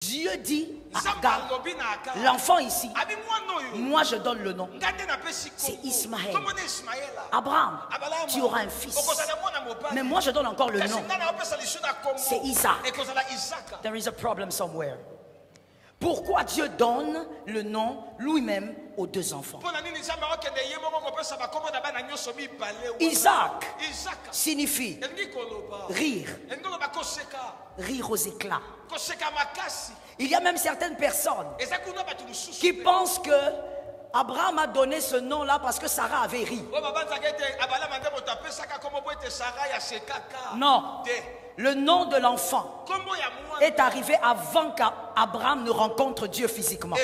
Dieu dit à Agar, l'enfant ici, moi je donne le nom. C'est Ismaël. Abraham, tu auras un fils. Mais moi je donne encore le nom. C'est Isaac. There is a problem somewhere. Pourquoi Dieu donne le nom lui-même aux deux enfants? Isaac signifie rire, rire aux éclats. Il y a même certaines personnes qui pensent que Abraham a donné ce nom-là parce que Sarah avait ri. Non. Le nom de l'enfant est arrivé avant qu'Abraham ne rencontre Dieu physiquement.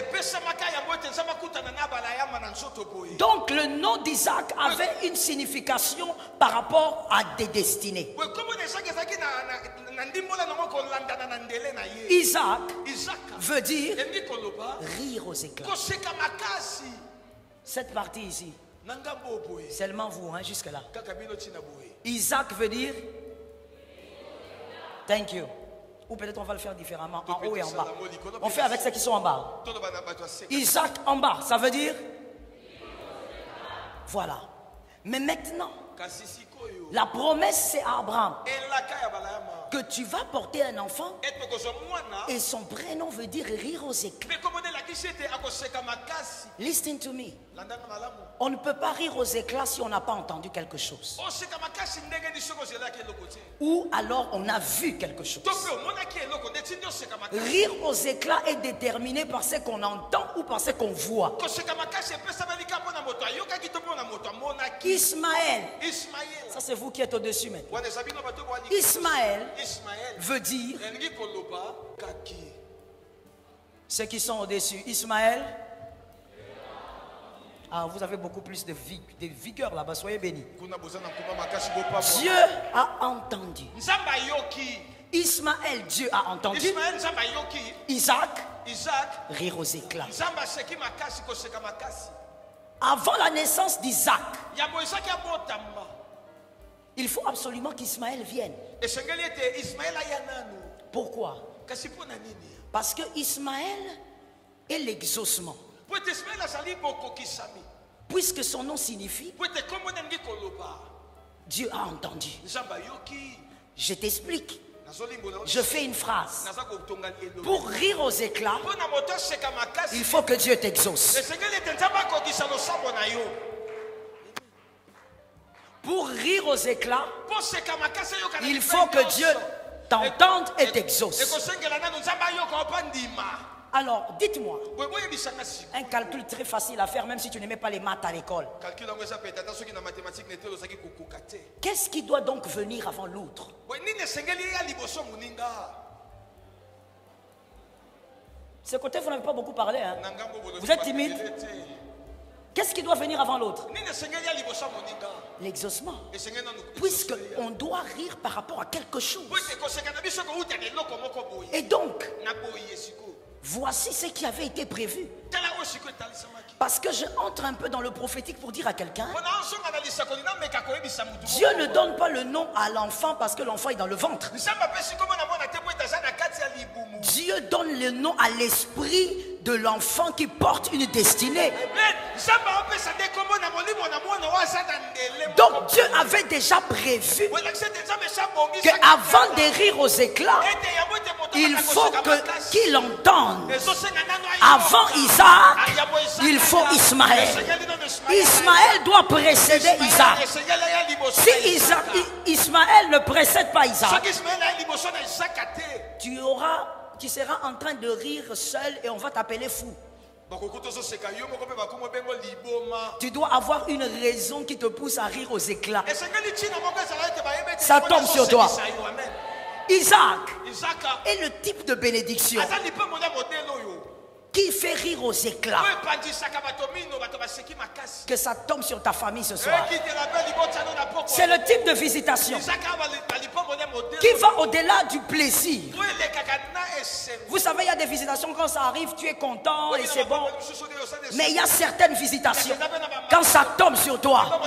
Donc le nom d'Isaac avait une signification par rapport à des destinées. Isaac veut dire rire aux éclats. Cette partie ici, seulement vous, hein, jusque là. Isaac veut dire thank you. Ou peut-être on va le faire différemment, en haut et en bas. On fait avec ceux qui sont en bas. Isaac en bas, ça veut dire voilà. Mais maintenant, la promesse c'est à Abraham que tu vas porter un enfant et son prénom veut dire rire aux éclats. Listen to me. On ne peut pas rire aux éclats si on n'a pas entendu quelque chose. Ou alors on a vu quelque chose. Rire aux éclats est déterminé par ce qu'on entend ou par ce qu'on voit. Ismaël, ça c'est vous qui êtes au-dessus maintenant. Ismaël veut dire ceux qui sont au-dessus. Ismaël, ah, vous avez beaucoup plus de vigueur là-bas, soyez bénis. Dieu a entendu. Ismaël, Dieu a entendu. Isaac, rire aux éclats. Avant la naissance d'Isaac, il faut absolument qu'Ismaël vienne. Pourquoi? Parce que Ismaël est l'exaucement. Puisque son nom signifie Dieu a entendu. Je t'explique. Je fais une phrase. Pour rire aux éclats, il faut que Dieu t'exauce. Pour rire aux éclats, il faut que Dieu t'entende et t'exauce. Alors, dites-moi, un calcul très facile à faire, même si tu n'aimais pas les maths à l'école. Qu'est-ce qui doit donc venir avant l'autre? Ce côté, vous n'avez pas beaucoup parlé, hein? Vous êtes timide? Qu'est-ce qui doit venir avant l'autre? L'exaucement. Puisqu'on doit rire par rapport à quelque chose. Et donc, voici ce qui avait été prévu. Parce que je entre un peu dans le prophétique pour dire à quelqu'un, Dieu ne donne pas le nom à l'enfant parce que l'enfant est dans le ventre. Dieu donne le nom à l'esprit de l'enfant qui porte une destinée. Donc Dieu avait déjà prévu qu'avant de rire aux éclats, il faut qu'il entende. Avant Isaac, il faut Ismaël. Ismaël doit précéder Isaac. Si Ismaël ne précède pas Isaac, tu seras en train de rire seul et on va t'appeler fou. Tu dois avoir une raison qui te pousse à rire aux éclats. Ça tombe sur toi. Isaac est le type de bénédiction qui fait rire aux éclats. Que ça tombe sur ta famille ce soir. C'est le type de visitation qui va au-delà du plaisir. Vous savez, il y a des visitations, quand ça arrive, tu es content et c'est bon. Mais il y a certaines visitations, quand ça tombe sur toi,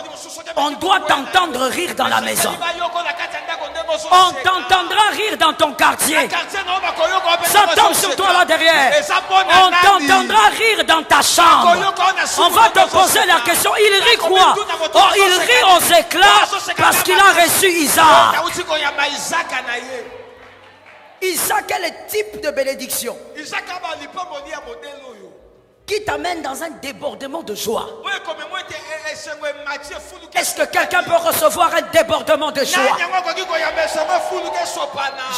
on doit t'entendre rire dans la maison. On t'entendra rire dans ton quartier. Ça tombe sur toi là derrière. On t'entendra rire dans ta chambre. On va te poser la question, il rit quoi? Oh, il rit aux éclats parce qu'il a reçu Isaac. Isaac, quel est le type de bénédiction qui t'amène dans un débordement de joie? Est-ce que quelqu'un peut recevoir un débordement de joie?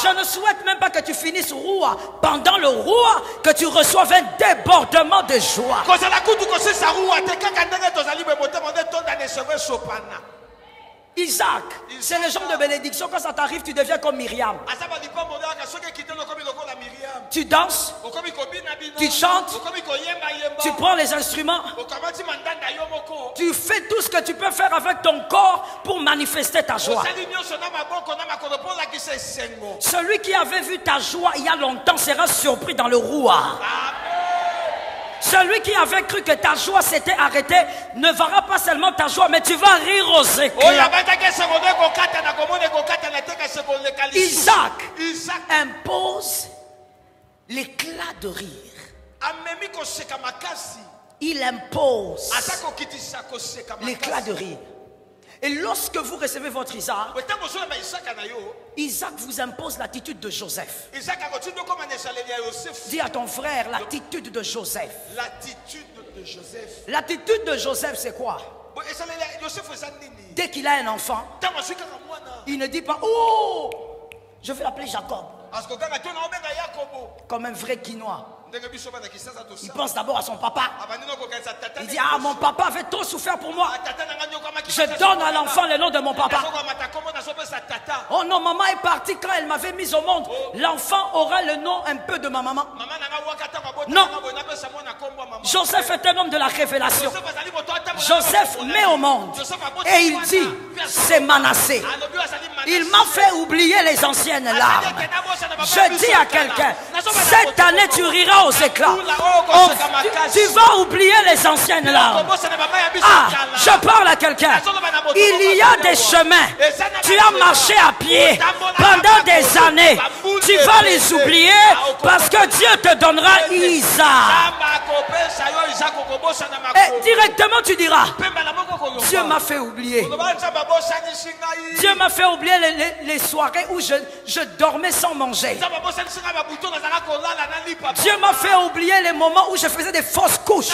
Je ne souhaite même pas que tu finisses roi. Pendant le roi, que tu reçoives un débordement de joie. Isaac, c'est le genre de bénédiction. Quand ça t'arrive, tu deviens comme Myriam. Tu danses, tu chantes, tu prends les instruments, tu fais tout ce que tu peux faire avec ton corps pour manifester ta joie. Celui qui avait vu ta joie il y a longtemps sera surpris dans le roi. Celui qui avait cru que ta joie s'était arrêtée ne verra pas seulement ta joie, mais tu vas rire aux éclats. Isaac impose l'éclat de rire. Il impose l'éclat de rire. Et lorsque vous recevez votre Isaac, Isaac vous impose l'attitude de Joseph. Dis à ton frère l'attitude de Joseph. L'attitude de Joseph, c'est quoi? Dès qu'il a un enfant, il ne dit pas « Oh, je vais l'appeler Jacob ». Comme un vrai quinois. Il pense d'abord à son papa. Il dit, ah, mon papa avait trop souffert pour moi. Je donne à l'enfant le nom de mon papa. Oh non, maman est partie quand elle m'avait mis au monde. L'enfant aura le nom un peu de ma maman. Non. Joseph est un homme de la révélation. Joseph met au monde. Et il dit, c'est Manassé. Il m'a fait oublier les anciennes larmes. Je dis à quelqu'un, cette année tu riras aux éclats. Tu vas oublier les anciennes larmes. Ah, je parle à quelqu'un. Il y a des chemins. Tu as marché à pied pendant des années. Tu vas les oublier parce que Dieu te donnera Isaac. Et directement tu diras, Dieu m'a fait oublier. Dieu m'a fait oublier les soirées où je dormais sans manger. Dieu m'a fait oublier les moments où je faisais des fausses couches.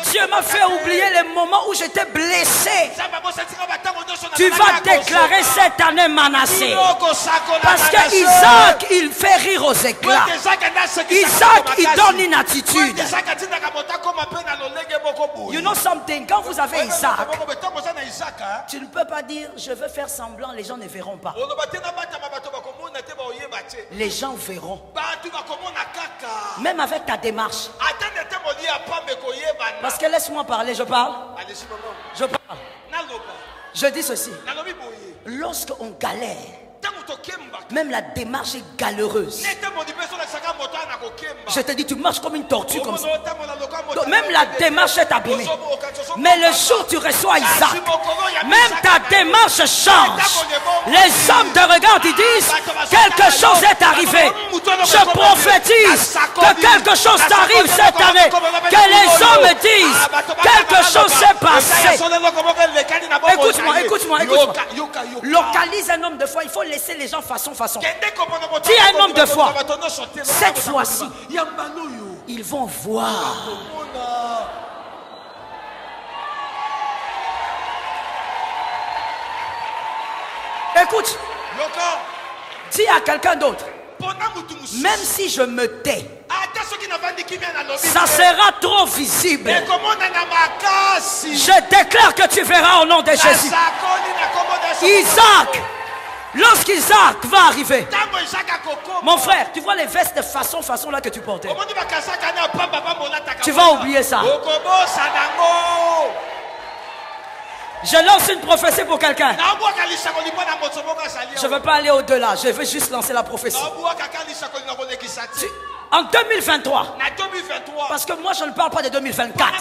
Dieu m'a fait oublier les moments où j'étais blessé. Tu vas déclarer cette année Manassé. Parce que Isaac, il fait rire aux éclats. Isaac, il donne une attitude. You know something, quand vous avez Isaac, tu ne peux pas dire je veux faire semblant, les gens ne verront pas. Les gens verront. Même avec ta démarche. Parce que laisse-moi parler, je parle. Je parle. Je dis ceci. Lorsqu'on galère, même la démarche est galéreuse. Je te dis, tu marches comme une tortue comme ça. Donc, même la démarche est abîmée. Mais le jour où tu reçois Isaac, même ta démarche change. Les hommes te regardent, ils disent, quelque chose est arrivé. Je prophétise que quelque chose t'arrive cette année. Que les hommes disent, quelque chose s'est passé. Écoute-moi, écoute-moi, écoute-moi. Localise un homme de foi, il faut laisser les gens façon. Dis à un homme de foi, cette fois-ci, ils vont voir. Écoute, dis à quelqu'un d'autre, même si je me tais, ça sera trop visible. Je déclare que tu verras au nom de Jésus. Isaac, lorsqu'Isaac va arriver, mon frère, tu vois les vestes de façon là que tu portais. Tu vas oublier ça. Je lance une prophétie pour quelqu'un. Je ne veux pas aller au-delà, je veux juste lancer la prophétie. En 2023, parce que moi je ne parle pas de 2024,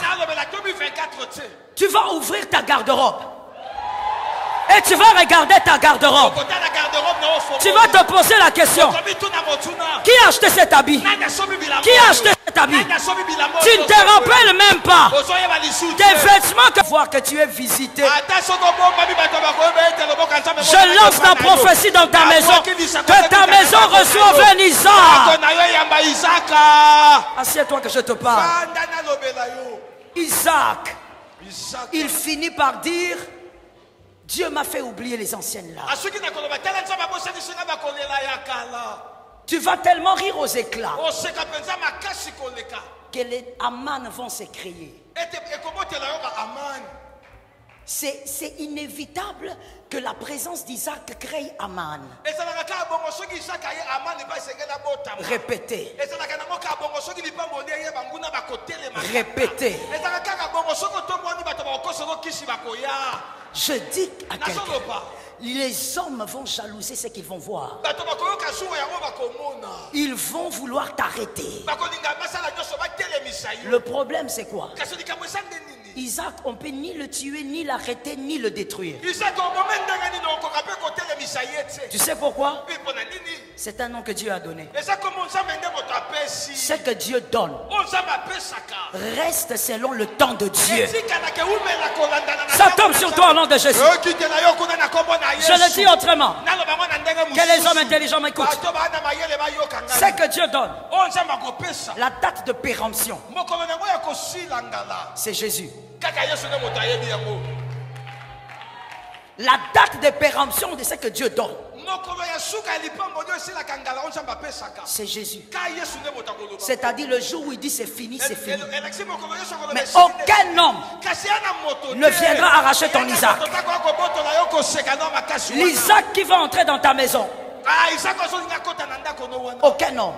tu vas ouvrir ta garde-robe Et tu vas regarder ta garde-robe. Tu vas te poser la question. Qui a acheté cet habit? Qui a acheté cet habit? Tu ne te rappelles même pas des vêtements que voir que tu es visité. Je lance la prophétie dans ta maison. Que ta maison reçoive un Isaac. Assieds-toi que je te parle. Isaac, il finit par dire: Dieu m'a fait oublier les anciennes larmes. Tu vas tellement rire aux éclats que les Aman vont s'écrier. C'est inévitable que la présence d'Isaac crée Aman. Répétez. Répétez. Je dis à quelqu'un, les hommes vont jalouser ce qu'ils vont voir. Ils vont vouloir t'arrêter. Le problème c'est quoi? Isaac, on ne peut ni le tuer, ni l'arrêter, ni le détruire. Tu sais pourquoi? C'est un nom que Dieu a donné. Ce que Dieu donne reste selon le temps de Dieu. Ça tombe sur toi au nom de Jésus. Je le dis autrement. Que les hommes intelligents m'écoutent. Ce que Dieu donne, la date de péremption, c'est Jésus. La date de péremption de ce que Dieu donne, c'est Jésus. C'est-à-dire le jour où il dit c'est fini, c'est fini. Mais aucun homme ne viendra arracher ton Isaac. L'Isaac qui va entrer dans ta maison, aucun homme.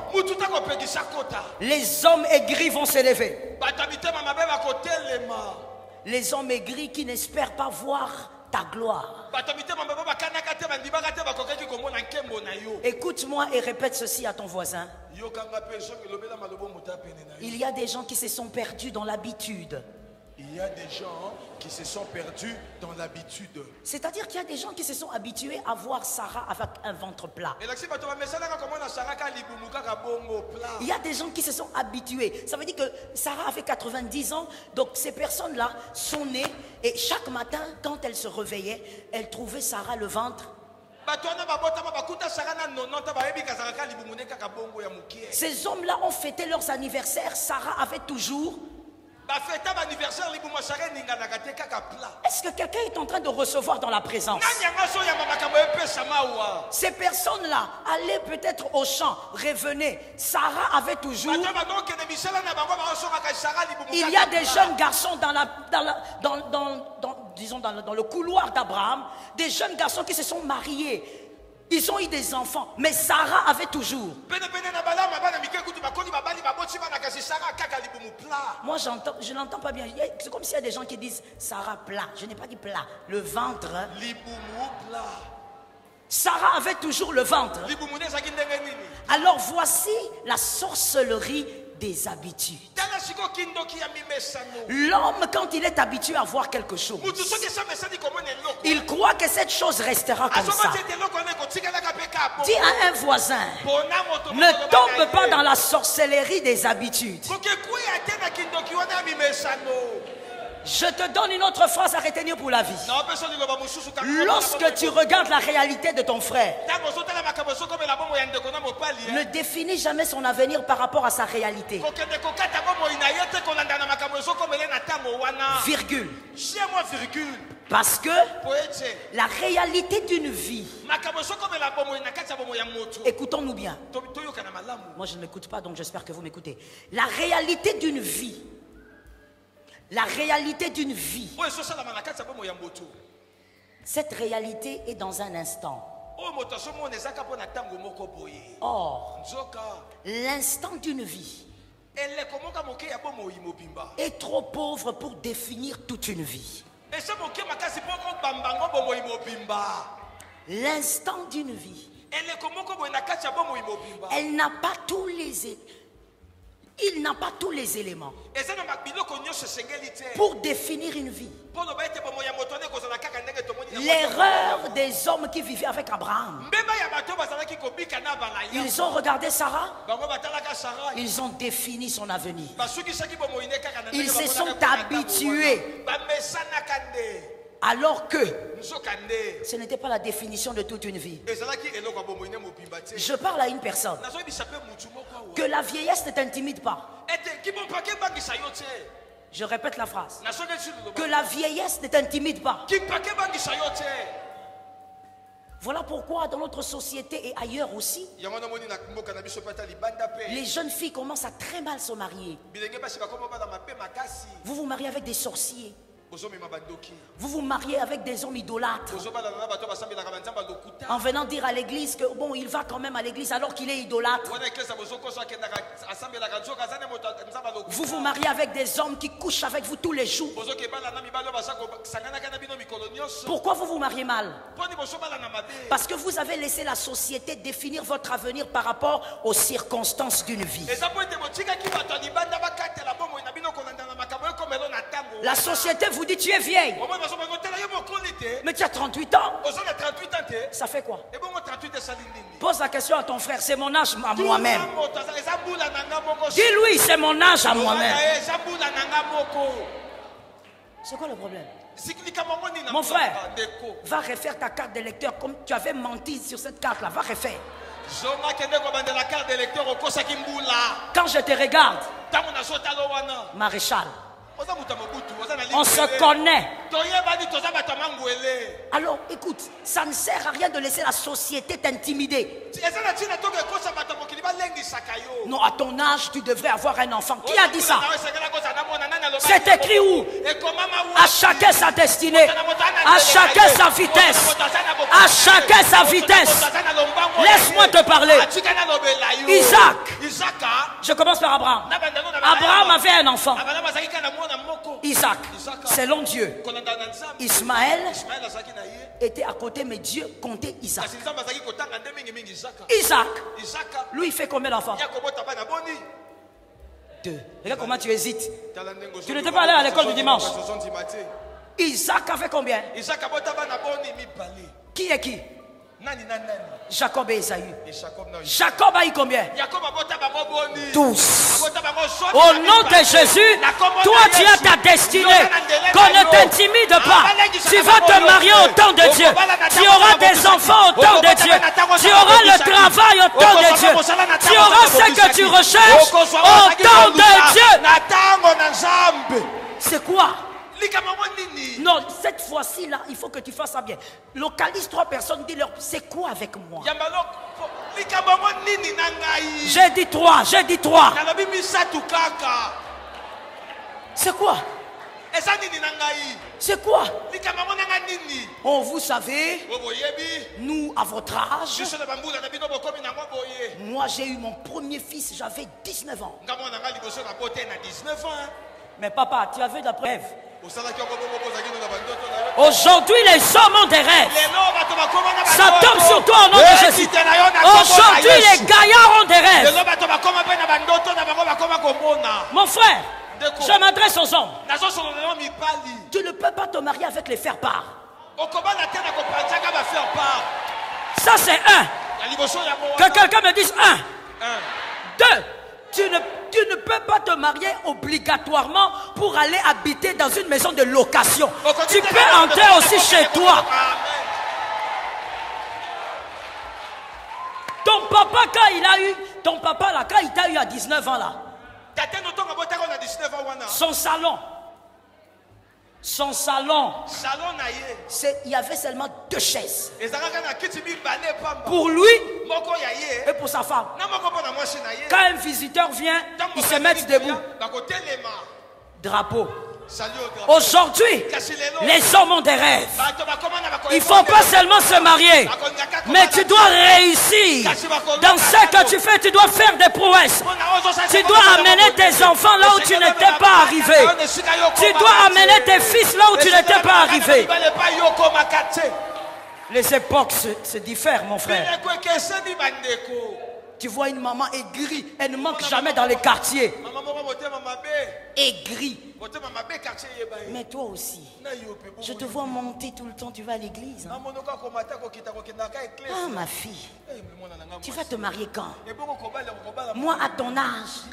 Les hommes aigris vont s'élever. Les hommes aigris qui n'espèrent pas voir ta gloire. Écoute-moi et répète ceci à ton voisin. Il y a des gens qui se sont perdus dans l'habitude. Il y a des gens qui se sont perdus dans l'habitude. C'est-à-dire qu'il y a des gens qui se sont habitués à voir Sarah avec un ventre plat. Il y a des gens qui se sont habitués. Ça veut dire que Sarah avait 90 ans. Donc ces personnes-là sont nées. Et chaque matin, quand elles se réveillaient, elles trouvaient Sarah le ventre. Ces hommes-là ont fêté leurs anniversaires. Sarah avait toujours... Est-ce que quelqu'un est en train de recevoir dans la présence? Ces personnes-là allaient peut-être au champ, revenaient. Sarah avait toujours... Il y a des jeunes garçons dans le couloir d'Abraham, des jeunes garçons qui se sont mariés. Ils ont eu des enfants, mais Sarah avait toujours. Moi, je n'entends pas bien. C'est comme s'il y a des gens qui disent Sarah plat. Je n'ai pas dit plat. Le ventre. Sarah avait toujours le ventre. Alors voici la sorcellerie des habitudes. L'homme, quand il est habitué à voir quelque chose, il croit que cette chose restera comme ça. Dis à un voisin, ne tombe pas dans la sorcellerie des habitudes. Je te donne une autre phrase à retenir pour la vie. Lorsque tu regardes la réalité de ton frère, ne définis jamais son avenir par rapport à sa réalité. Virgule. Parce que la réalité d'une vie, écoutons-nous bien. Moi je ne m'écoute pas, donc j'espère que vous m'écoutez. La réalité d'une vie, cette réalité est dans un instant. Or, l'instant d'une vie est trop pauvre pour définir toute une vie. L'instant d'une vie, elle n'a pas tous les... Il n'a pas tous les éléments pour définir une vie. L'erreur des hommes qui vivaient avec Abraham. Ils ont regardé Sarah. Ils ont défini son avenir. Ils se sont habitués. Alors que ce n'était pas la définition de toute une vie. Je parle à une personne. Que la vieillesse ne t'intimide pas. Je répète la phrase. Que la vieillesse ne t'intimide pas. Voilà pourquoi dans notre société et ailleurs aussi, les jeunes filles commencent à très mal se marier. Vous vous mariez avec des sorciers. Vous vous mariez avec des hommes idolâtres. En venant dire à l'église que bon, il va quand même à l'église alors qu'il est idolâtre. Vous vous mariez avec des hommes qui couchent avec vous tous les jours. Pourquoi vous vous mariez mal? Parce que vous avez laissé la société définir votre avenir par rapport aux circonstances d'une vie. La société vous dit tu es vieille. Mais tu as 38 ans. Ça fait quoi? Pose la question à ton frère. C'est mon âge à moi-même. Dis-lui c'est mon âge à moi-même. C'est quoi le problème? Mon frère, va refaire ta carte d'électeur comme tu avais menti sur cette carte-là. Va refaire. Quand je te regarde, Maréchal, on se connaît. Alors écoute, ça ne sert à rien de laisser la société t'intimider. Non, à ton âge, tu devrais avoir un enfant. Qui a dit ça? C'est écrit où? À chacun sa destinée, à chacun sa vitesse, à chacun sa vitesse. Laisse-moi te parler. Isaac, je commence par Abraham. Abraham avait un enfant, Isaac, selon Dieu. Ismaël était à côté, mais Dieu comptait Isaac. Isaac, lui, il fait combien d'enfants? 2. Regarde comment tu hésites. Tu n'étais pas allé à l'école du dimanche. Isaac a fait combien? Qui est qui? Jacob et Esaü. Jacob a eu combien? 12. Au nom de Jésus, toi tu as ta destinée. Qu'on ne t'intimide pas. Tu vas te marier au temps de Dieu. Tu auras des enfants au temps de Dieu. Tu auras le travail au temps de Dieu. Tu auras ce que tu recherches au temps de Dieu. C'est quoi? Non, cette fois-ci là, il faut que tu fasses ça bien. Localise 3 personnes, dis-leur, c'est quoi avec moi? J'ai dit 3, j'ai dit 3. C'est quoi? C'est quoi? Oh, vous savez, nous, à votre âge, moi j'ai eu mon premier fils, j'avais 19 ans. Mais papa, tu avais de la preuve. Aujourd'hui, les hommes ont des rêves. Ça tombe sur toi au nom de Jésus. Aujourd'hui, les gaillards ont des rêves. Mon frère, je m'adresse aux hommes. Tu ne peux pas te marier avec les faire-part. Ça, c'est 1. Que quelqu'un me dise 1. 2. Tu ne peux pas te marier obligatoirement pour aller habiter dans une maison de location. Tu peux entrer aussi chez toi. Ton papa, quand il a eu, ton papa là, quand il t'a eu à 19 ans là, son salon, il y avait seulement 2 chaises. Pour lui et pour sa femme. Quand un visiteur vient, ils se mettent debout. Drapeau. Aujourd'hui, les hommes ont des rêves. Il ne faut pas seulement se marier, mais tu dois réussir. Dans ce que tu fais, tu dois faire des prouesses. Tu dois amener tes enfants là où tu n'étais pas arrivé. Tu dois amener tes fils là où tu n'étais pas arrivé. Les époques se diffèrent, mon frère. Tu vois une maman aigrie, elle ne manque jamais dans les quartiers. aigri. Mais toi aussi, je te vois monter tout le temps, tu vas à l'église. Hein? Ah, ma fille, tu vas te marier quand? Moi, à ton âge,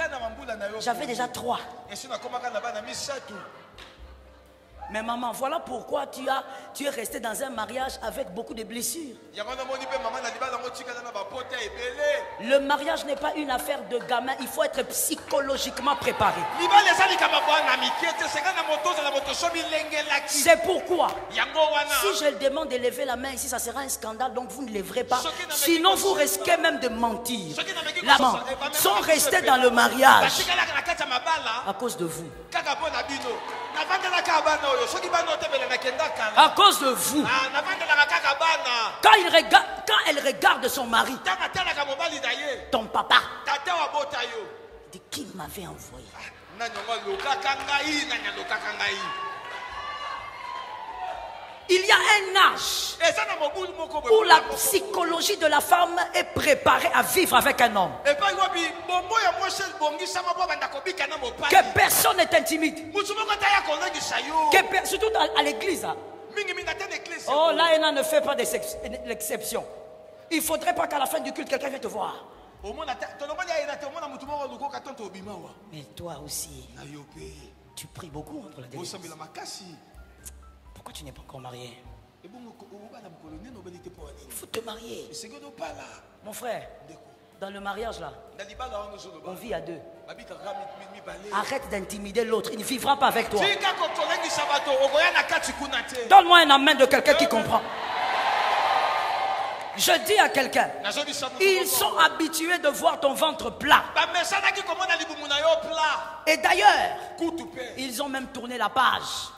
j'avais déjà 3. Mais maman, voilà pourquoi tu es resté dans un mariage avec beaucoup de blessures. Le mariage n'est pas une affaire de gamin, il faut être psychologiquement préparé. C'est pourquoi, si je demande de lever la main ici, ça sera un scandale, donc vous ne lèverez pas. Sinon, vous risquez même de mentir. Les mamans sont restés dans le mariage à cause de vous. À cause de vous. Quand elle regarde son mari, ton papa, de qui m'avait envoyé? Il y a un âge où la psychologie de la femme est préparée à vivre avec un homme. Que personne n'est intimide. Surtout à l'église. Oh, là, elle ne fait pas d'exception. Il ne faudrait pas qu'à la fin du culte, quelqu'un vienne te voir. Mais toi aussi, tu pries beaucoup entre la délivrance. Pourquoi tu n'es pas encore marié? Il faut te marier. Mon frère, dans le mariage là, on vit à 2. Arrête d'intimider l'autre, il ne vivra pas avec toi. Donne-moi un amen de quelqu'un qui comprend. Je dis à quelqu'un, ils sont habitués de voir ton ventre plat. Et d'ailleurs, ils ont même tourné la page.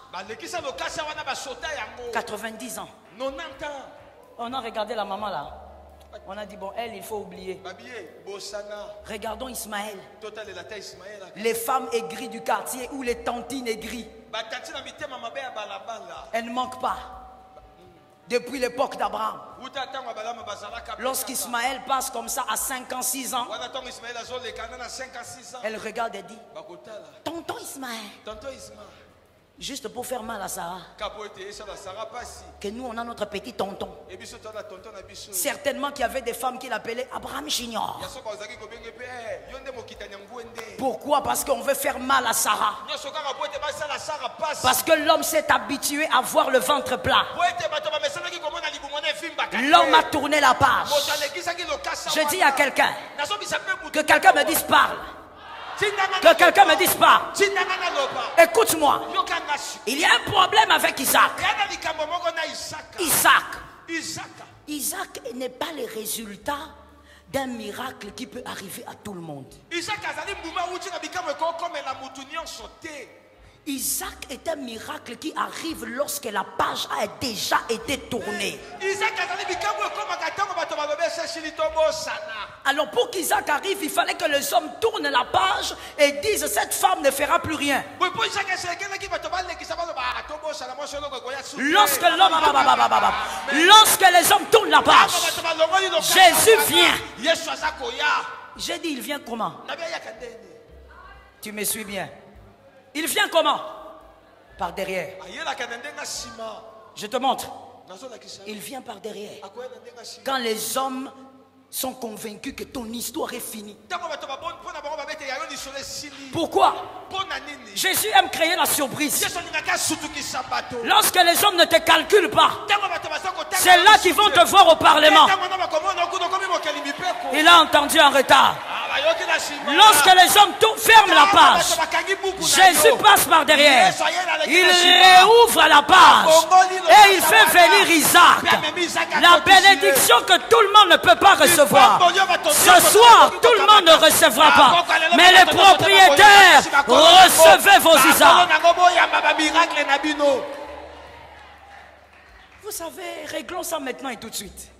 90 ans. On a regardé la maman là. On a dit bon, elle, il faut oublier. Regardons Ismaël. Les femmes aigries du quartier ou les tantines aigries. Elles ne manquent pas. Depuis l'époque d'Abraham. Lorsqu'Ismaël passe comme ça à 5 ans, 6 ans, elle regarde et dit, tonton Ismaël. Juste pour faire mal à Sarah. Que nous on a notre petit tonton. Certainement qu'il y avait des femmes qui l'appelaient Abraham Junior. Pourquoi? Parce qu'on veut faire mal à Sarah. Parce que l'homme s'est habitué à voir le ventre plat. L'homme a tourné la page. Je dis à quelqu'un, que quelqu'un me dise parle. Que quelqu'un me dise pas. Écoute-moi. Il y a un problème avec Isaac. Isaac n'est pas le résultat d'un miracle qui peut arriver à tout le monde. Isaac est un miracle qui arrive lorsque la page a déjà été tournée. Alors pour qu'Isaac arrive, il fallait que les hommes tournent la page et disent cette femme ne fera plus rien. Lorsque les hommes tournent la page, Jésus vient. J'ai dit il vient comment? Tu me suis bien? Il vient comment? Par derrière. Je te montre. Il vient par derrière. Quand les hommes sont convaincus que ton histoire est finie. Pourquoi? Jésus aime créer la surprise. Lorsque les hommes ne te calculent pas, c'est là qu'ils vont te voir au Parlement. Il a entendu en retard. Lorsque les hommes ferment la page, Jésus passe par derrière. Il réouvre la page et il fait venir Isaac. La bénédiction que tout le monde ne peut pas recevoir. Ce soir, tout le monde ne recevra pas. Mais les propriétaires, recevez vos Isaacs. Vous savez, réglons ça maintenant et tout de suite.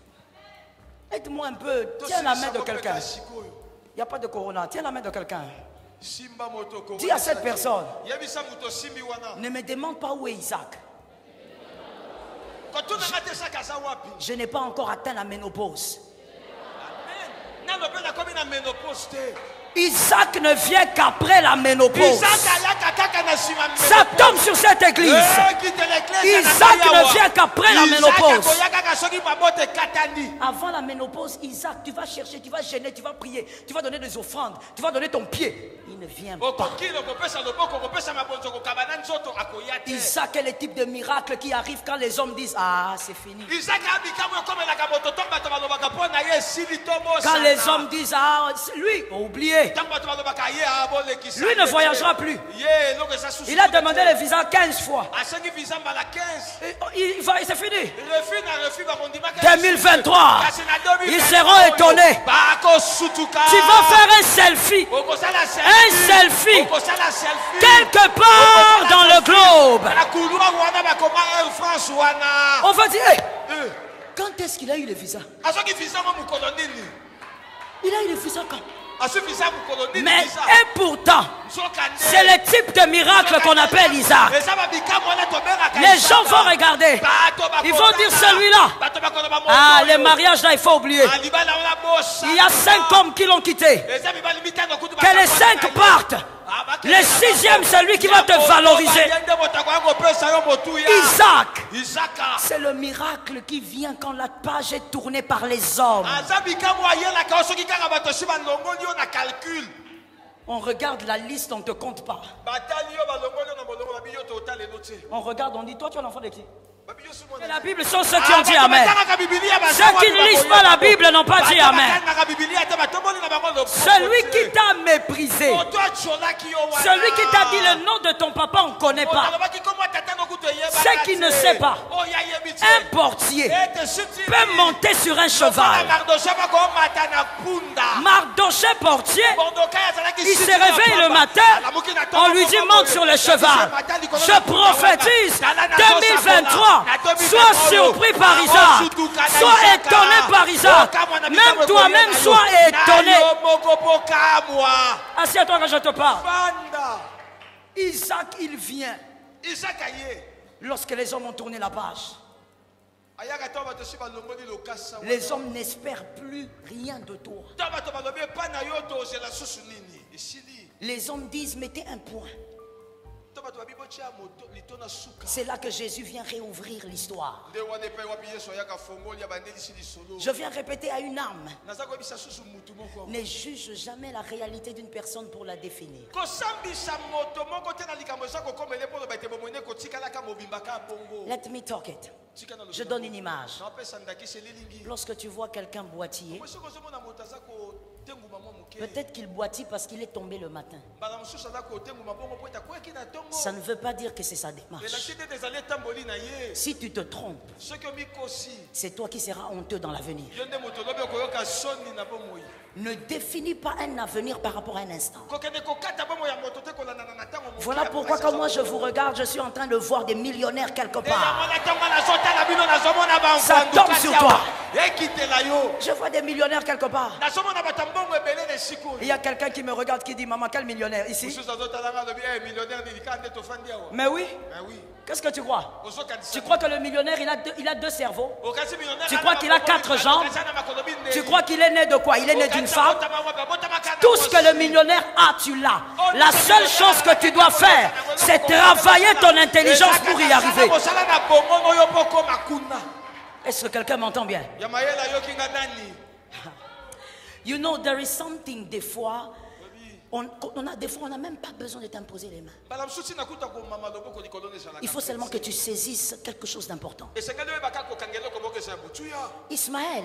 Aide-moi un peu. Tiens la main de quelqu'un. Il n'y a pas de corona. Tiens la main de quelqu'un. Dis à cette personne, ne me demande pas où est Isaac. Je n'ai pas encore atteint la ménopause. Isaac ne vient qu'après la ménopause. Ça tombe sur cette église. Isaac ne vient qu'après la ménopause. Avant la ménopause, Isaac, tu vas chercher, tu vas gêner, tu vas prier, tu vas donner des offrandes, tu vas donner ton pied. Il ne vient pas. Isaac est le type de miracle qui arrive quand les hommes disent ah, c'est fini. Quand les hommes disent ah, lui, oubliez. Lui ne voyagera plus. Il a demandé le visa 15 fois. C'est fini. 2023, ils seront étonnés. Tu vas faire un selfie. Un selfie. Quelque part dans le globe. On va dire, hey, quand est-ce qu'il a eu le visa? Il a eu le visa quand? Mais et pourtant, c'est le type de miracle qu'on appelle Isaac. Les gens vont regarder. Ils vont dire celui-là. Ah, les mariages là, il faut oublier. Il y a 5 hommes qui l'ont quitté. Que les 5 partent. Le 6e, c'est lui qui va te valoriser. Isaac, c'est le miracle qui vient quand la page est tournée par les hommes. On regarde la liste, on ne te compte pas. On regarde, on dit, toi tu es l'enfant de qui? Et la Bible sont ceux qui ont dit Amen. Ceux qui ne lisent pas la Bible n'ont pas dit Amen. Celui qui t'a méprisé, celui qui t'a dit le nom de ton papa, on ne connaît pas. Ce qui ne sait pas, un portier peut monter sur un cheval. Mardoché portier, il se réveille le matin, on lui dit monte sur le cheval. Je prophétise 2023. Sois surpris par Isaac. Sois étonné par Isaac. Même toi-même, sois étonné. Assieds-toi quand je te parle. Isaac, il vient. Lorsque les hommes ont tourné la page. Les hommes n'espèrent plus rien de toi. Les hommes disent mettez un point. C'est là que Jésus vient réouvrir l'histoire. Je viens répéter à une âme. Ne juge jamais la réalité d'une personne pour la définir. Let me talk it. Je donne une image. Lorsque tu vois quelqu'un boitiller, peut-être qu'il boitille parce qu'il est tombé le matin. Ça ne veut pas dire que c'est sa démarche. Si tu te trompes, c'est toi qui seras honteux dans l'avenir. Ne définis pas un avenir par rapport à un instant. Voilà pourquoi quand moi je vous regarde, je suis en train de voir des millionnaires quelque part. Ça tombe sur toi. Je vois des millionnaires quelque part. Il y a quelqu'un qui me regarde qui dit maman, quel millionnaire ici? Mais oui. Qu'est-ce que tu crois? Tu crois que le millionnaire il a 2 cerveaux? Tu crois qu'il a 4 jambes? Tu crois qu'il est né de quoi? Il est né d'une femme? Tout ce que le millionnaire a, tu l'as. La seule chose que tu dois faire, c'est travailler ton intelligence pour y arriver. Est-ce que quelqu'un m'entend bien? You know, there is something des fois. Des fois, on n'a même pas besoin de t'imposer les mains. Il faut seulement que tu saisisses quelque chose d'important. Ismaël,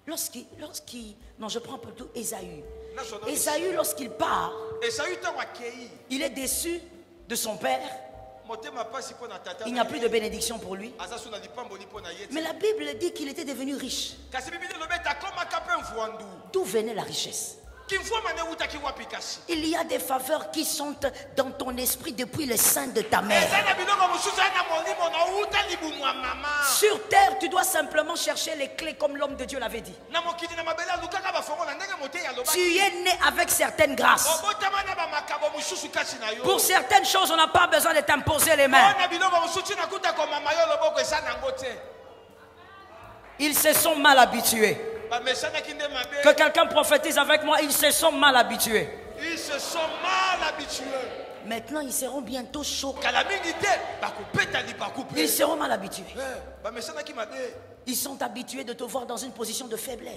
non, je prends plutôt Ésaü. Ésaü, lorsqu'il part, il est déçu de son père. Il n'y a plus de bénédiction pour lui. Mais la Bible dit qu'il était devenu riche. D'où venait la richesse? Il y a des faveurs qui sont dans ton esprit depuis le sein de ta mère. Sur terre, tu dois simplement chercher les clés comme l'homme de Dieu l'avait dit. Tu es né avec certaines grâces. Pour certaines choses, on n'a pas besoin de t'imposer les mains. Ils se sont mal habitués. Que quelqu'un prophétise avec moi, ils se sont mal habitués. Ils se sont mal habitués. Maintenant, ils seront bientôt choqués. Ils seront mal habitués. Ils sont habitués de te voir dans une position de faiblesse.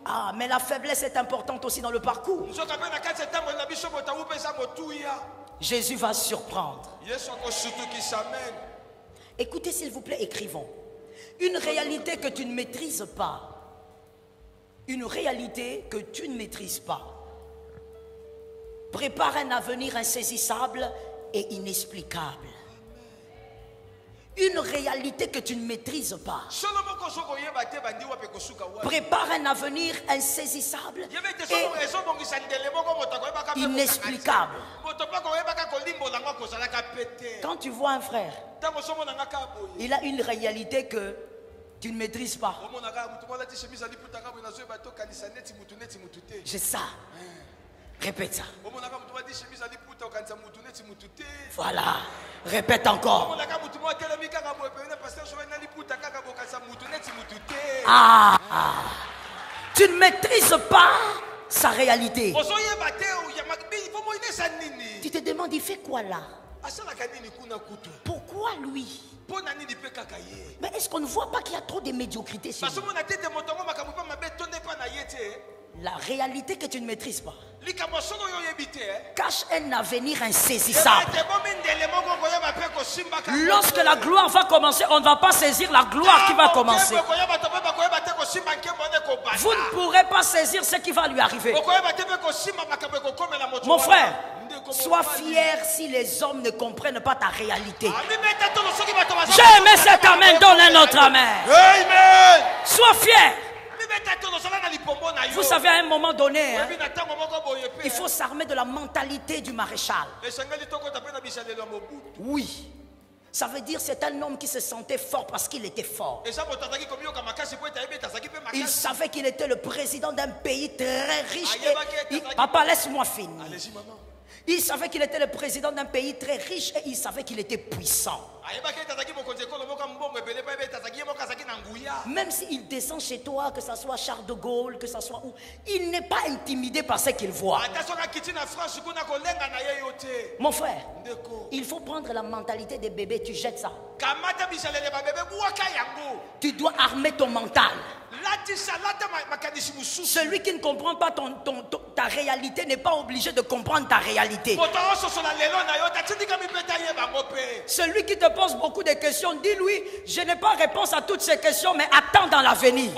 Ah, mais la faiblesse est importante aussi dans le parcours. Jésus va surprendre. Écoutez s'il vous plaît, écrivons. Une réalité que tu ne maîtrises pas. Une réalité que tu ne maîtrises pas. Prépare un avenir insaisissable et inexplicable. Une réalité que tu ne maîtrises pas. Prépare un avenir insaisissable et inexplicable. Quand tu vois un frère, il a une réalité que tu ne maîtrises pas. C'est ça. Répète ça. Voilà. Répète encore. Ah. Tu ne maîtrises pas sa réalité. Tu te demandes, il fait quoi là? Pourquoi lui? Mais est-ce qu'on ne voit pas qu'il y a trop de médiocrité chez lui? La réalité que tu ne maîtrises pas cache un avenir insaisissable. Lorsque la gloire va commencer, on ne va pas saisir la gloire qui va commencer. Vous ne pourrez pas saisir ce qui va lui arriver. Mon frère, sois fier si les hommes ne comprennent pas ta réalité. J'ai aimé cet amen, donne un autre amen. Amen. Sois fier. Vous savez, à un moment donné, hein, il faut s'armer de la mentalité du maréchal. Oui. Ça veut dire c'est un homme qui se sentait fort parce qu'il était fort. Il savait qu'il était le président d'un pays très riche. Papa, laisse-moi finir. Il savait qu'il était le président d'un pays très riche et il savait qu'il était puissant. Même s'il descend chez toi, que ce soit Charles de Gaulle, que ce soit où, il n'est pas intimidé par ce qu'il voit. Mon frère, il faut prendre la mentalité des bébés, tu jettes ça. Tu dois armer ton mental. Celui qui ne comprend pas ta réalité n'est pas obligé de comprendre ta réalité. Celui qui te pose beaucoup de questions, dis-lui, je n'ai pas réponse à toutes ces questions, mais attends dans l'avenir.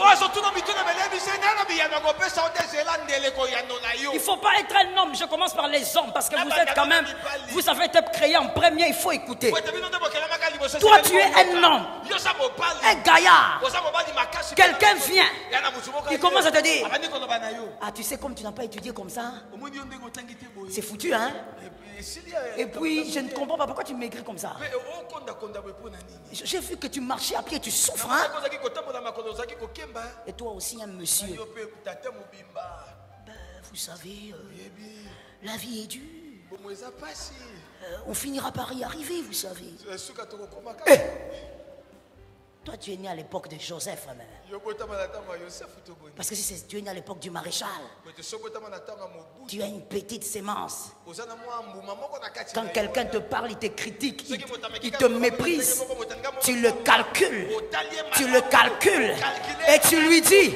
Il ne faut pas être un homme, je commence par les hommes, parce que vous êtes quand même, vous avez été créé en premier, il faut écouter. Toi tu es un homme, un gaillard, quelqu'un vient, il commence à te dire, ah tu sais comme tu n'as pas étudié comme ça, c'est foutu hein. Et puis je ne comprends pas pourquoi tu maigris comme ça. J'ai vu que tu marchais à pied, tu souffres hein. Et toi aussi un monsieur. Ben, vous savez, la vie est dure. On finira par y arriver, vous savez. Toi, tu es né à l'époque de Joseph, hein, parce que si tu es né à l'époque du maréchal, tu as une petite sémence. Quand quelqu'un te parle, il te critique, il te méprise, tu le calcules, et tu lui dis,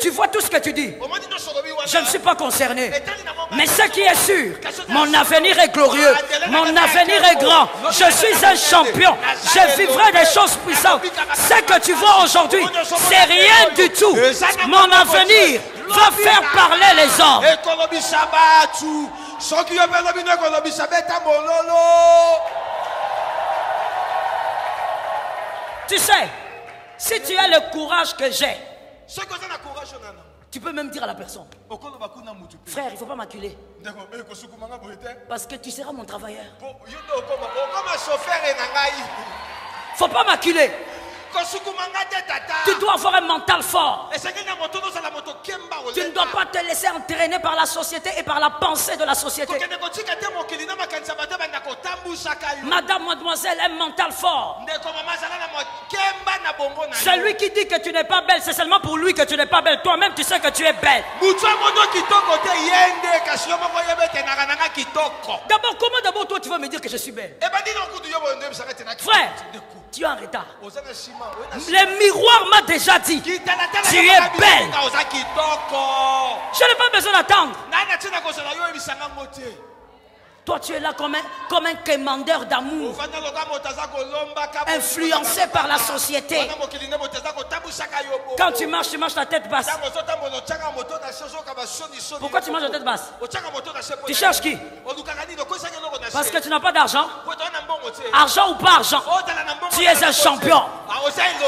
tu vois tout ce que tu dis, je ne suis pas concerné, mais ce qui est sûr, mon avenir est glorieux, mon avenir est grand, je suis un champion, je vivrai des choses puissantes. Ce que tu vois aujourd'hui, c'est rien du tout. Mon avenir va faire parler les hommes. Tu sais, si tu as le courage que j'ai, tu peux même dire à la personne, frère, il ne faut pas m'acculer, parce que tu seras mon travailleur. Il ne faut pas m'acculer. Tu dois avoir un mental fort. Tu ne dois pas te laisser entraîner par la société et par la pensée de la société. Madame, mademoiselle, un mental fort. Celui qui dit que tu n'es pas belle, c'est seulement pour lui que tu n'es pas belle. Toi-même, tu sais que tu es belle. D'abord, comment d'abord toi tu vas me dire que je suis belle? Frère, tu es en retard. Le miroir m'a déjà dit, tu es belle. Je n'ai pas besoin d'attendre. Toi, tu es là comme un commandeur d'amour, influencé par la société. Quand tu marches la tête basse. Pourquoi tu marches la tête basse? Tu cherches qui? Parce que tu n'as pas d'argent. Argent ou pas argent, tu es un champion.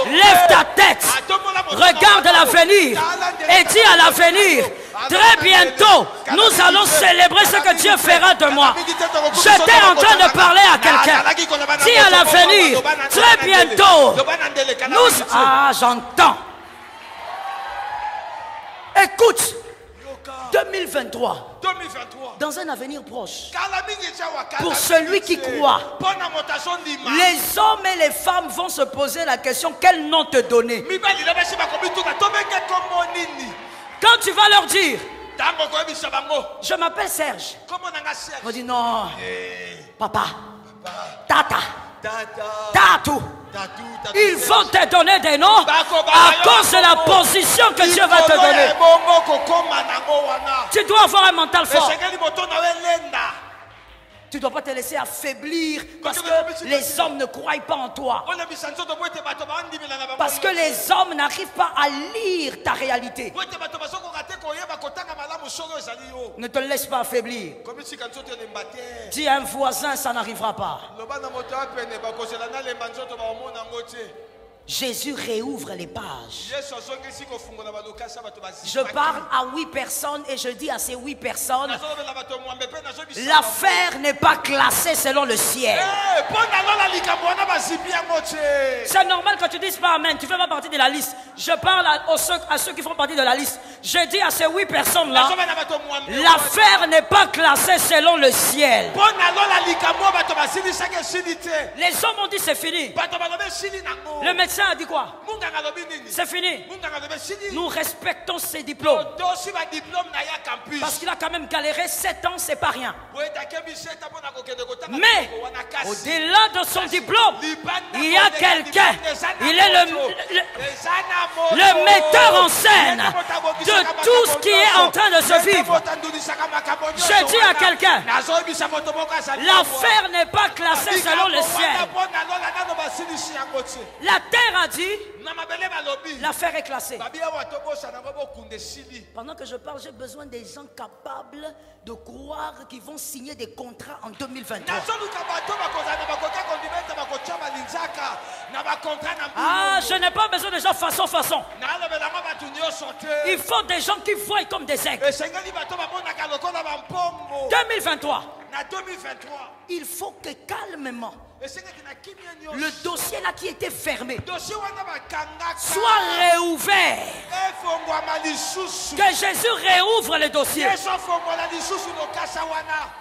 Lève ta tête, regarde l'avenir et dis à l'avenir, très bientôt, nous allons célébrer ce que Dieu fera de moi. J'étais en train de parler à quelqu'un. Dis à l'avenir, très bientôt, nous... Ah, j'entends. Écoute, 2023, dans un avenir proche, pour celui qui croit, les hommes et les femmes vont se poser la question, quel nom te donner? Quand tu vas leur dire, je m'appelle Serge, on dit non, papa, tata, tatou. Ils vont te donner des noms à cause de la position que Dieu va te donner. Tu dois avoir un mental fort. Tu ne dois pas te laisser affaiblir parce que les hommes ne croient pas en toi. Parce que les hommes n'arrivent pas à lire ta réalité. Ne te laisse pas affaiblir. Dis à un voisin, ça n'arrivera pas. Jésus réouvre les pages. Je parle à 8 personnes et je dis à ces 8 personnes, l'affaire n'est pas classée selon le ciel. C'est normal que tu dises pas amen, tu ne fais pas partie de la liste. Je parle à ceux qui font partie de la liste. Je dis à ces 8 personnes-là, l'affaire n'est pas classée selon le ciel. Les hommes ont dit c'est fini. Le médecin a dit quoi? C'est fini. Nous respectons ses diplômes. Parce qu'il a quand même galéré 7 ans, c'est pas rien. Mais au-delà de son diplôme, il y a quelqu'un. Il est le metteur en scène de tout ce qui est en train de se vivre. Je dis à quelqu'un, l'affaire n'est pas classée selon le ciel. La terre a dit, l'affaire est classée. Pendant que je parle, j'ai besoin des gens capables de croire qu'ils vont signer des contrats en 2023. Ah, je n'ai pas besoin de gens façon. Il faut des gens qui voient comme des aigles. 2023. Il faut que calmement le dossier là qui était fermé soit réouvert. Que Jésus réouvre le dossier.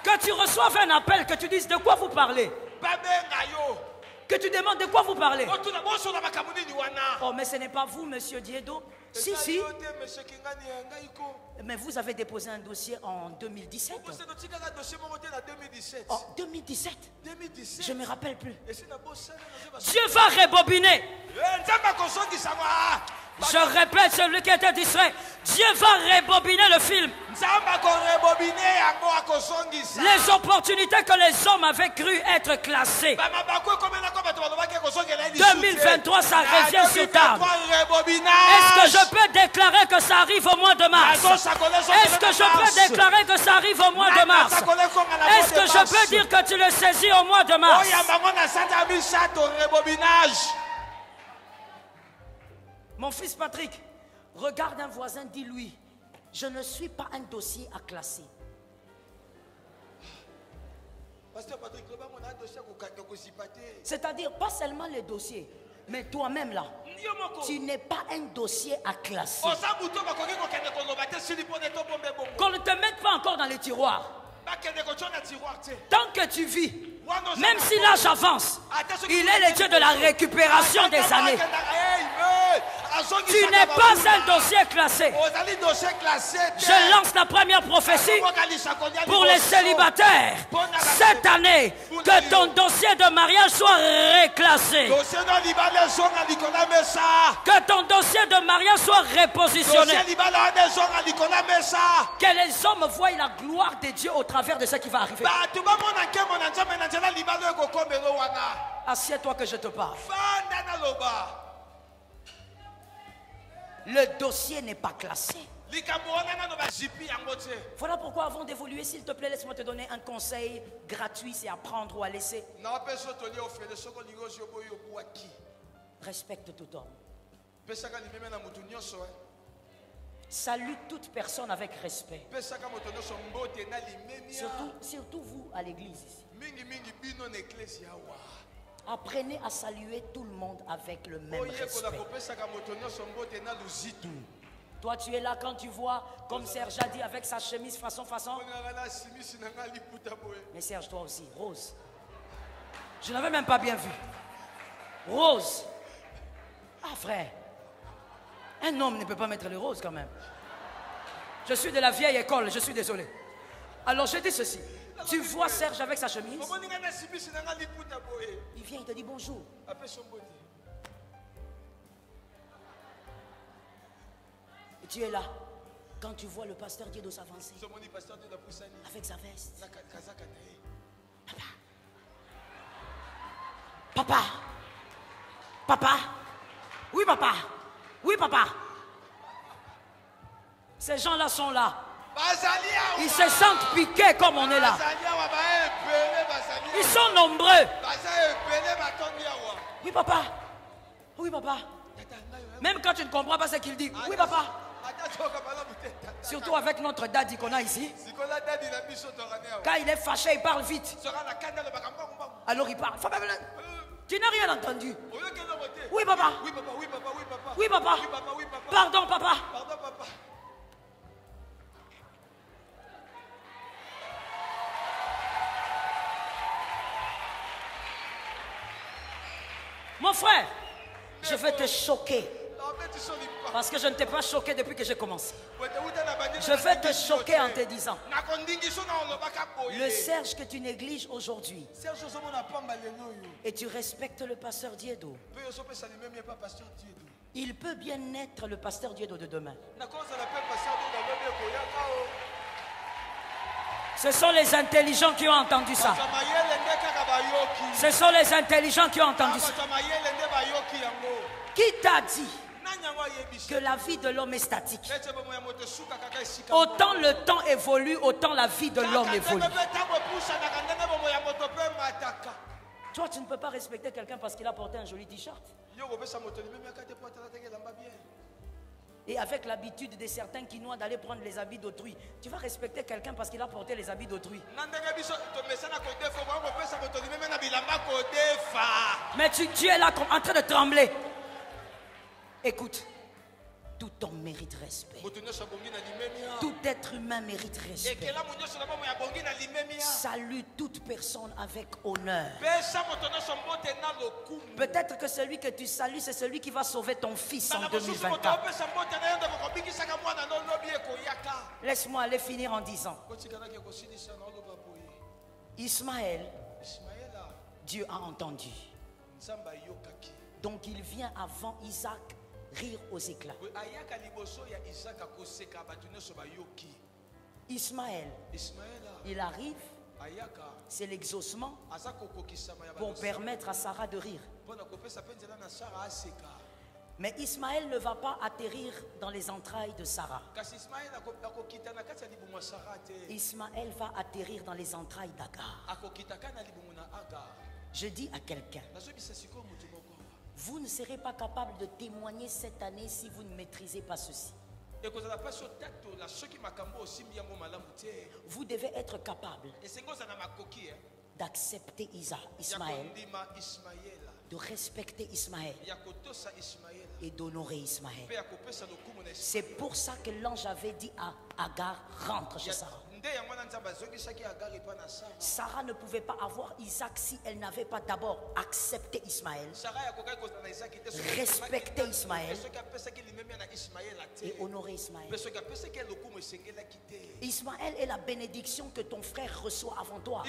Que tu reçoives un appel, que tu dises de quoi vous parlez. Que tu demandes de quoi vous parlez. Oh, mais ce n'est pas vous, monsieur Diedo. Si. Mais vous avez déposé un dossier en 2017. En 2017. Je ne me rappelle plus. Dieu va rebobiner. Je répète, celui qui était distrait, Dieu va rebobiner le film. Les opportunités que les hommes avaient cru être classées. 2023, ça revient sur table. Est-ce que je peux déclarer que ça arrive au mois de mars? Est-ce que je peux déclarer que ça arrive au mois de mars? Est-ce que je peux dire que tu le saisis au mois de mars? Mon fils Patrick, regarde un voisin, dis-lui, je ne suis pas un dossier à classer. C'est-à-dire, pas seulement les dossiers. Mais toi-même là, tu n'es pas un dossier à classer. Qu'on ne te mette pas encore dans les tiroirs. Tant que tu vis, même si l'âge avance, il est le Dieu de la récupération des années. Tu n'es pas un dossier classé. Je lance la première prophétie pour les célibataires. Cette année, que ton dossier de mariage soit réclassé. Que ton dossier de mariage soit repositionné. Que les hommes voient la gloire de Dieu au travers de ce qui va arriver. Assieds-toi que je te parle. Le dossier n'est pas classé. Voilà pourquoi avant d'évoluer, s'il te plaît, laisse-moi te donner un conseil gratuit, c'est à prendre ou à laisser. Respecte tout homme. Salue toute personne avec respect. Surtout vous à l'église ici. Apprenez à saluer tout le monde avec le même respect. Toi, tu es là quand tu vois, comme Serge a dit, avec sa chemise façon. Mais Serge, toi aussi, Rose. Je n'avais même pas bien vu. Rose. Ah, frère. Un homme ne peut pas mettre le rose quand même. Je suis de la vieille école, je suis désolé. Alors, je dis ceci. Tu vois Serge avec sa chemise. Il vient, il te dit bonjour. Et tu es là. Quand tu vois le pasteur Dieu s'avancer avec sa veste. Papa. Papa. Oui, papa. Oui, papa. Ces gens-là sont là. Ils se sentent piqués comme on est là. Ils sont nombreux. Oui, papa. Oui, papa. Même quand tu ne comprends pas ce qu'il dit. Oui, papa. Surtout avec notre daddy qu'on a ici. Quand il est fâché, il parle vite. Alors il parle. Tu n'as rien entendu. Oui, papa. Oui, papa. Pardon, papa. Mon frère, je vais te choquer. Parce que je ne t'ai pas choqué depuis que j'ai commencé. Je vais te choquer en te disant, le Serge que tu négliges aujourd'hui, et tu respectes le pasteur Diédo, il peut bien être le pasteur Diédo de demain. Ce sont les intelligents qui ont entendu ça. Ce sont les intelligents qui ont entendu ça. Qui t'a dit que la vie de l'homme est statique? Autant le temps évolue, autant la vie de l'homme évolue. Toi, tu ne peux pas respecter quelqu'un parce qu'il a porté un joli t-shirt. Et avec l'habitude de certains Quinois d'aller prendre les habits d'autrui, tu vas respecter quelqu'un parce qu'il a porté les habits d'autrui. Mais tu es là en train de trembler. Écoute, tout homme mérite respect. Tout être humain mérite respect. Salue toute personne avec honneur. Peut-être que celui que tu salues, c'est celui qui va sauver ton fils en 2024. Laisse-moi aller finir en disant, Ismaël, Dieu a entendu. Donc il vient avant Isaac rire aux éclats. Ismaël, il arrive, c'est l'exaucement pour permettre à Sarah de rire. Mais Ismaël ne va pas atterrir dans les entrailles de Sarah. Ismaël va atterrir dans les entrailles d'Agar. Je dis à quelqu'un, vous ne serez pas capable de témoigner cette année si vous ne maîtrisez pas ceci. Vous devez être capable d'accepter Ismaël de respecter Ismaël et d'honorer Ismaël. C'est pour ça que l'ange avait dit à Agar, rentre chez Sarah. Sarah ne pouvait pas avoir Isaac si elle n'avait pas d'abord accepté Ismaël, respecté Ismaël et honoré Ismaël. Ismaël est la bénédiction que ton frère reçoit avant toi.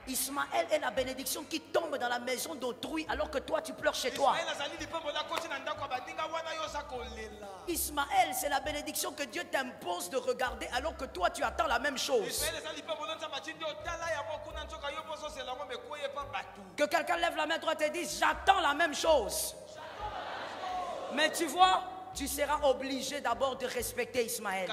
Ismaël est la bénédiction qui tombe dans la maison d'autrui alors que toi tu pleures chez toi. Ismaël, c'est la bénédiction que Dieu t'impose de regarder alors que toi tu attends la même chose. Que quelqu'un lève la main droite et dise j'attends la même chose. Mais tu vois, tu seras obligé d'abord de respecter Ismaël.